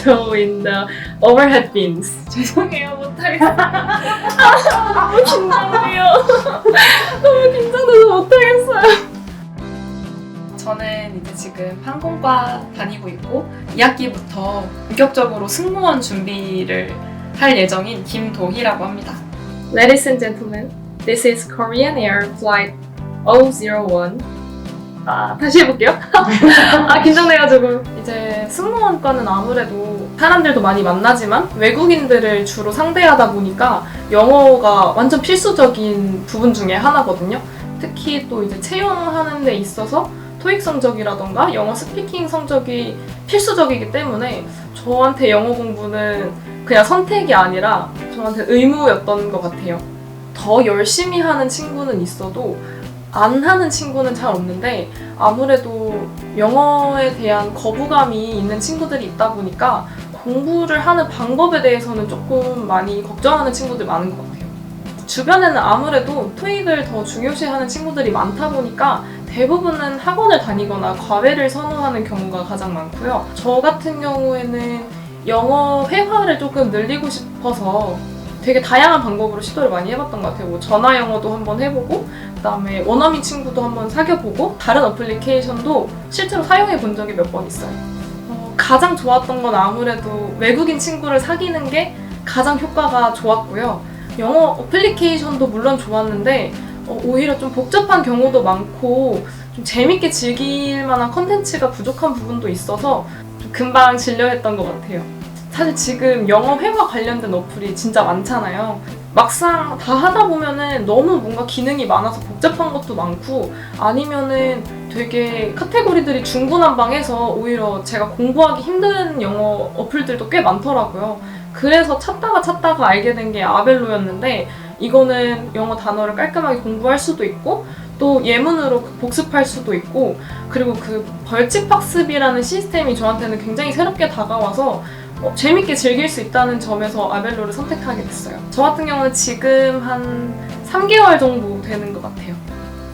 potato in the overhead bins. 죄송해요, 못하겠어요. 너무 긴장돼요. 너무 긴장돼서 못하겠어요. 저는 이제 지금 항공과 다니고 있고 2학기부터 본격적으로 승무원 준비를 할 예정인 김도희라고 합니다. Ladies and gentlemen, this is Korean Air Flight 001. 다시 해볼게요. 긴장돼가지고. 이제 승무원과는 아무래도 사람들도 많이 만나지만 외국인들을 주로 상대하다 보니까 영어가 완전 필수적인 부분 중에 하나거든요. 특히 또 이제 채용하는 데 있어서 토익 성적이라던가 영어 스피킹 성적이 필수적이기 때문에 저한테 영어 공부는 그냥 선택이 아니라 저한테 의무였던 것 같아요. 더 열심히 하는 친구는 있어도 안 하는 친구는 잘 없는데 아무래도 영어에 대한 거부감이 있는 친구들이 있다 보니까 공부를 하는 방법에 대해서는 조금 많이 걱정하는 친구들 많은 것 같아요. 주변에는 아무래도 토익을 더 중요시하는 친구들이 많다 보니까 대부분은 학원을 다니거나 과외를 선호하는 경우가 가장 많고요. 저 같은 경우에는 영어 회화를 조금 늘리고 싶어서 되게 다양한 방법으로 시도를 많이 해봤던 것 같아요. 뭐 전화 영어도 한번 해보고 그다음에 원어민 친구도 한번 사귀어보고 다른 어플리케이션도 실제로 사용해 본 적이 몇 번 있어요. 가장 좋았던 건 아무래도 외국인 친구를 사귀는 게 가장 효과가 좋았고요. 영어 어플리케이션도 물론 좋았는데 오히려 좀 복잡한 경우도 많고 좀 재밌게 즐길 만한 컨텐츠가 부족한 부분도 있어서 좀 금방 질려했던 것 같아요. 사실 지금 영어 회화 관련된 어플이 진짜 많잖아요. 막상 다 하다 보면은 너무 뭔가 기능이 많아서 복잡한 것도 많고 아니면은 되게 카테고리들이 중구난방해서 오히려 제가 공부하기 힘든 영어 어플들도 꽤 많더라고요. 그래서 찾다가 알게 된 게 아벨로였는데 이거는 영어 단어를 깔끔하게 공부할 수도 있고 또 예문으로 복습할 수도 있고 그리고 그 벌집 학습이라는 시스템이 저한테는 굉장히 새롭게 다가와서 재밌게 즐길 수 있다는 점에서 아벨로를 선택하게 됐어요. 저 같은 경우는 지금 한 3개월 정도 되는 것 같아요.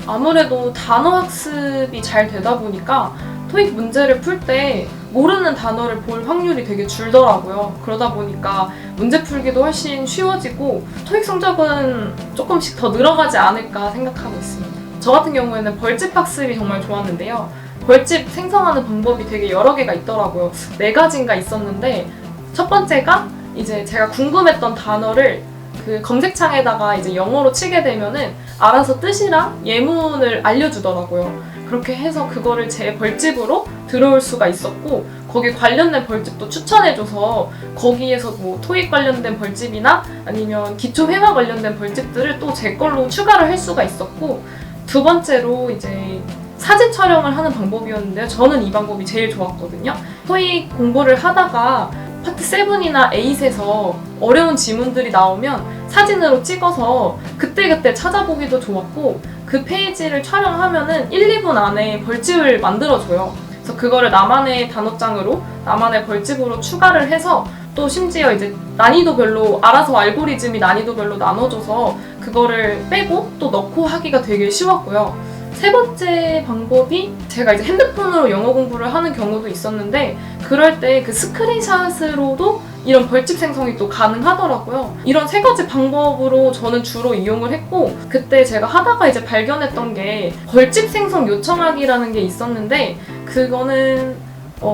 아무래도 단어 학습이 잘 되다 보니까 토익 문제를 풀 때 모르는 단어를 볼 확률이 되게 줄더라고요. 그러다 보니까 문제 풀기도 훨씬 쉬워지고 토익 성적은 조금씩 더 늘어가지 않을까 생각하고 있습니다. 저 같은 경우에는 벌집 학습이 정말 좋았는데요. 벌집 생성하는 방법이 되게 여러 개가 있더라고요. 4가지인가 있었는데 첫 번째가 이제 제가 궁금했던 단어를 그 검색창에다가 이제 영어로 치게 되면은 알아서 뜻이랑 예문을 알려주더라고요. 그렇게 해서 그거를 제 벌집으로 들어올 수가 있었고 거기 관련된 벌집도 추천해줘서 거기에서 뭐 토익 관련된 벌집이나 아니면 기초 회화 관련된 벌집들을 또 제 걸로 추가를 할 수가 있었고 두 번째로 이제 사진 촬영을 하는 방법이었는데요. 저는 이 방법이 제일 좋았거든요. 토익 공부를 하다가 파트 7이나 8에서 어려운 지문들이 나오면 사진으로 찍어서 그때그때 찾아보기도 좋았고 그 페이지를 촬영하면은 1, 2분 안에 벌집을 만들어줘요. 그래서 그거를 나만의 단어장으로 나만의 벌집으로 추가를 해서 또 심지어 이제 난이도별로 알아서 알고리즘이 난이도별로 나눠줘서 그거를 빼고 또 넣고 하기가 되게 쉬웠고요. 세 번째 방법이 제가 이제 핸드폰으로 영어 공부를 하는 경우도 있었는데 그럴 때 그 스크린샷으로도 이런 벌집 생성이 또 가능하더라고요. 이런 3가지 방법으로 저는 주로 이용을 했고 그때 제가 하다가 이제 발견했던 게 벌집 생성 요청하기라는 게 있었는데 그거는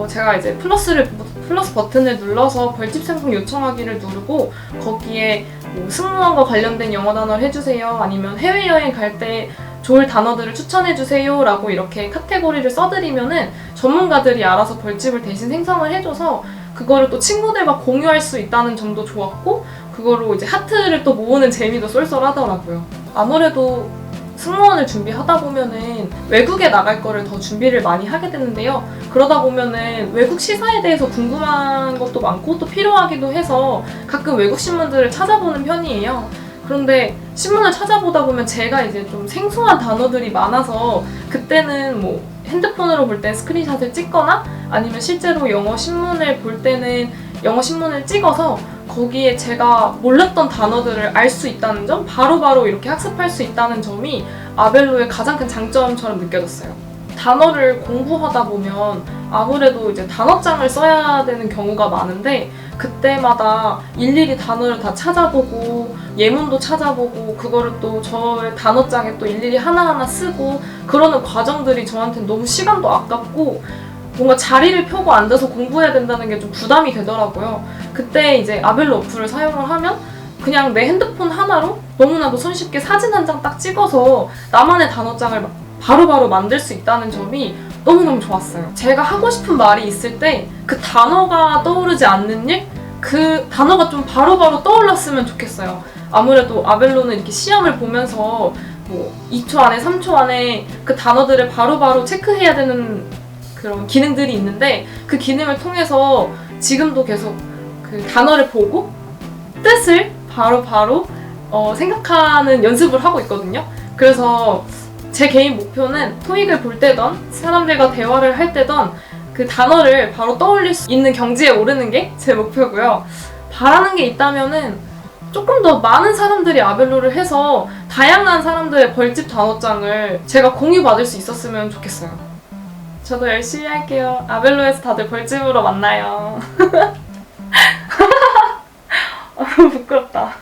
제가 이제 플러스 버튼을 눌러서 벌집 생성 요청하기를 누르고 거기에 뭐 승무원과 관련된 영어 단어를 해주세요 아니면 해외여행 갈 때 좋을 단어들을 추천해주세요 라고 이렇게 카테고리를 써드리면은 전문가들이 알아서 벌집을 대신 생성을 해줘서 그거를 또 친구들과 공유할 수 있다는 점도 좋았고 그거로 이제 하트를 또 모으는 재미도 쏠쏠하더라고요. 아무래도 승무원을 준비하다 보면은 외국에 나갈 거를 더 준비를 많이 하게 되는데요. 그러다 보면은 외국 시사에 대해서 궁금한 것도 많고 또 필요하기도 해서 가끔 외국 신문들을 찾아보는 편이에요. 그런데 신문을 찾아보다 보면 제가 이제 좀 생소한 단어들이 많아서 그때는 뭐 핸드폰으로 볼 땐 스크린샷을 찍거나 아니면 실제로 영어 신문을 볼 때는 영어 신문을 찍어서 거기에 제가 몰랐던 단어들을 알 수 있다는 점, 바로바로 이렇게 학습할 수 있다는 점이 아벨로의 가장 큰 장점처럼 느껴졌어요. 단어를 공부하다 보면 아무래도 이제 단어장을 써야 되는 경우가 많은데 그때마다 일일이 단어를 다 찾아보고 예문도 찾아보고 그거를 또 저의 단어장에 또 일일이 하나하나 쓰고 그러는 과정들이 저한테는 너무 시간도 아깝고 뭔가 자리를 펴고 앉아서 공부해야 된다는 게 좀 부담이 되더라고요. 그때 이제 아벨로 어플을 사용을 하면 그냥 내 핸드폰 하나로 너무나도 손쉽게 사진 한 장 딱 찍어서 나만의 단어장을 바로바로 만들 수 있다는 점이 너무너무 좋았어요. 제가 하고 싶은 말이 있을 때 그 단어가 떠오르지 않는 일? 그 단어가 좀 바로바로 떠올랐으면 좋겠어요. 아무래도 아벨로는 이렇게 시험을 보면서 뭐 2초 안에 3초 안에 그 단어들을 바로바로 체크해야 되는 그런 기능들이 있는데 그 기능을 통해서 지금도 계속 그 단어를 보고 뜻을 바로바로 생각하는 연습을 하고 있거든요. 그래서 제 개인 목표는 토익을 볼 때던 사람들과 대화를 할 때던 그 단어를 바로 떠올릴 수 있는 경지에 오르는 게 제 목표고요. 바라는 게 있다면은 조금 더 많은 사람들이 아벨로를 해서 다양한 사람들의 벌집 단어장을 제가 공유받을 수 있었으면 좋겠어요. 저도 열심히 할게요. 아벨로에서 다들 벌집으로 만나요. 부끄럽다.